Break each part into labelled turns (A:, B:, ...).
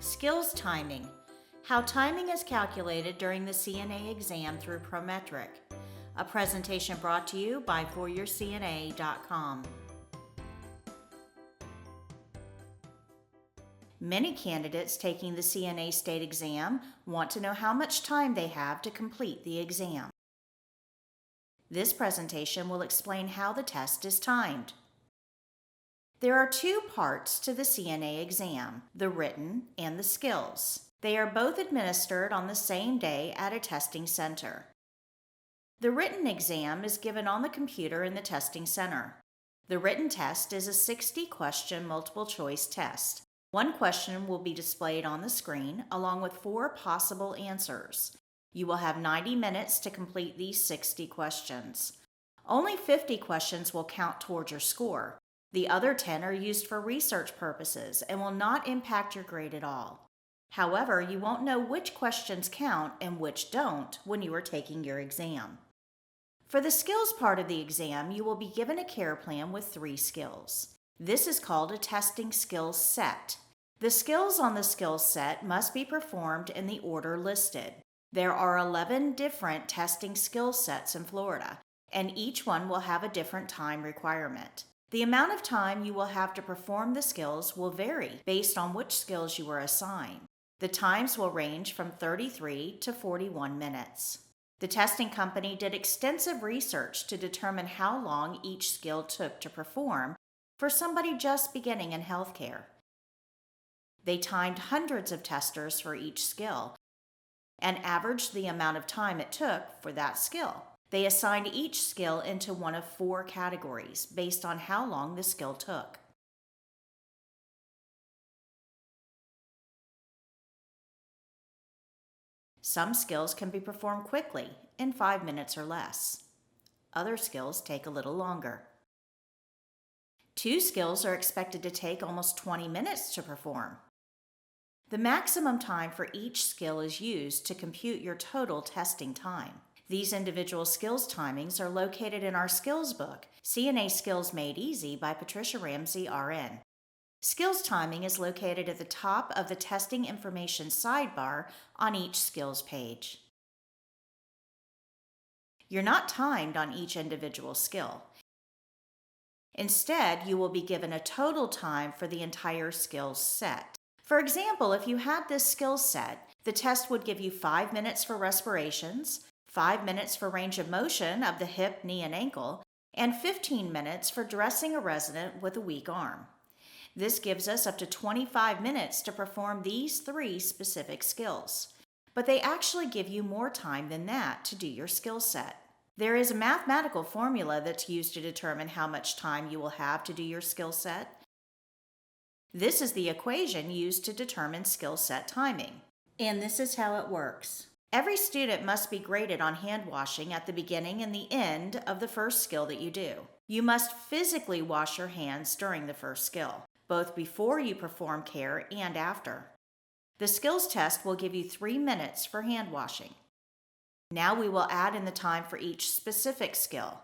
A: Skills timing. How timing is calculated during the CNA exam through Prometric. A presentation brought to you by foryourcna.com. Many candidates taking the CNA state exam want to know how much time they have to complete the exam. This presentation will explain how the test is timed. There are two parts to the CNA exam, the written and the skills. They are both administered on the same day at a testing center. The written exam is given on the computer in the testing center. The written test is a 60-question multiple-choice test. One question will be displayed on the screen along with 4 possible answers. You will have 90 minutes to complete these 60 questions. Only 50 questions will count towards your score. The other 10 are used for research purposes and will not impact your grade at all. However, you won't know which questions count and which don't when you are taking your exam. For the skills part of the exam, you will be given a care plan with 3 skills. This is called a testing skills set. The skills on the skills set must be performed in the order listed. There are 11 different testing skill sets in Florida, and each one will have a different time requirement. The amount of time you will have to perform the skills will vary based on which skills you were assigned. The times will range from 33 to 41 minutes. The testing company did extensive research to determine how long each skill took to perform for somebody just beginning in healthcare. They timed hundreds of testers for each skill and averaged the amount of time it took for that skill. They assigned each skill into one of 4 categories based on how long the skill took. Some skills can be performed quickly, in 5 minutes or less. Other skills take a little longer. 2 skills are expected to take almost 20 minutes to perform. The maximum time for each skill is used to compute your total testing time. These individual skills timings are located in our skills book, CNA Skills Made Easy by Patricia Ramsey, RN. Skills timing is located at the top of the testing information sidebar on each skills page. You're not timed on each individual skill. Instead, you will be given a total time for the entire skills set. For example, if you had this skills set, the test would give you 5 minutes for respirations, 5 minutes for range of motion of the hip, knee, and ankle, and 15 minutes for dressing a resident with a weak arm. This gives us up to 25 minutes to perform these 3 specific skills. But they actually give you more time than that to do your skill set. There is a mathematical formula that's used to determine how much time you will have to do your skill set. This is the equation used to determine skill set timing. And this is how it works. Every student must be graded on hand washing at the beginning and the end of the first skill that you do. You must physically wash your hands during the first skill, both before you perform care and after. The skills test will give you 3 minutes for hand washing. Now we will add in the time for each specific skill.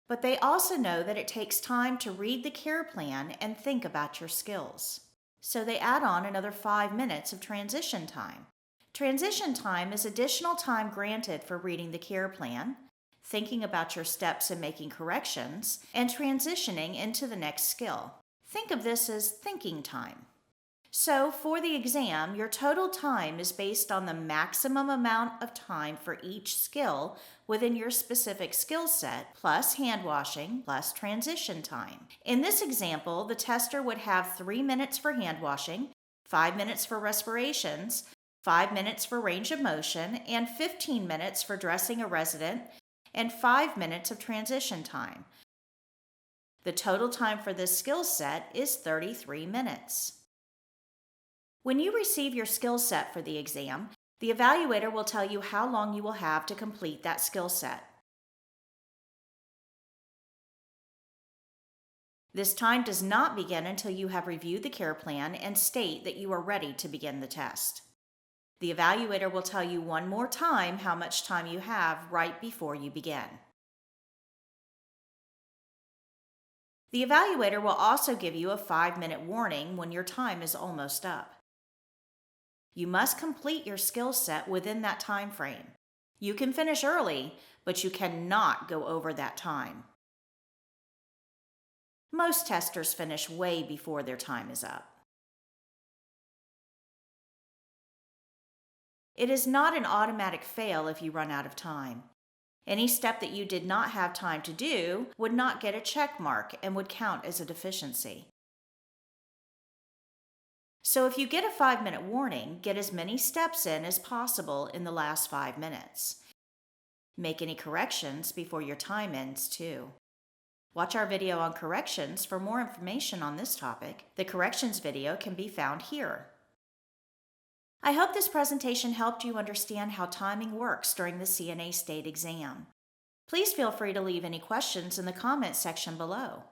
A: But they also know that it takes time to read the care plan and think about your skills. So they add on another 5 minutes of transition time. Transition time is additional time granted for reading the care plan, thinking about your steps and making corrections, and transitioning into the next skill. Think of this as thinking time. So for the exam, your total time is based on the maximum amount of time for each skill within your specific skill set, plus hand washing, plus transition time. In this example, the tester would have 3 minutes for hand washing, 5 minutes for respirations, 5 minutes for range of motion, and 15 minutes for dressing a resident, and 5 minutes of transition time. The total time for this skill set is 33 minutes. When you receive your skill set for the exam, the evaluator will tell you how long you will have to complete that skill set. This time does not begin until you have reviewed the care plan and state that you are ready to begin the test. The evaluator will tell you one more time how much time you have right before you begin. The evaluator will also give you a 5-minute warning when your time is almost up. You must complete your skill set within that time frame. You can finish early, but you cannot go over that time. Most testers finish way before their time is up. It is not an automatic fail if you run out of time. Any step that you did not have time to do would not get a check mark and would count as a deficiency. So if you get a 5-minute warning, get as many steps in as possible in the last 5 minutes. Make any corrections before your time ends too. Watch our video on corrections for more information on this topic. The corrections video can be found here. I hope this presentation helped you understand how timing works during the CNA state exam. Please feel free to leave any questions in the comments section below.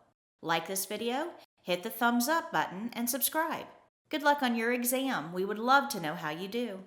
A: Like this video, hit the thumbs up button, and subscribe. Good luck on your exam. We would love to know how you do.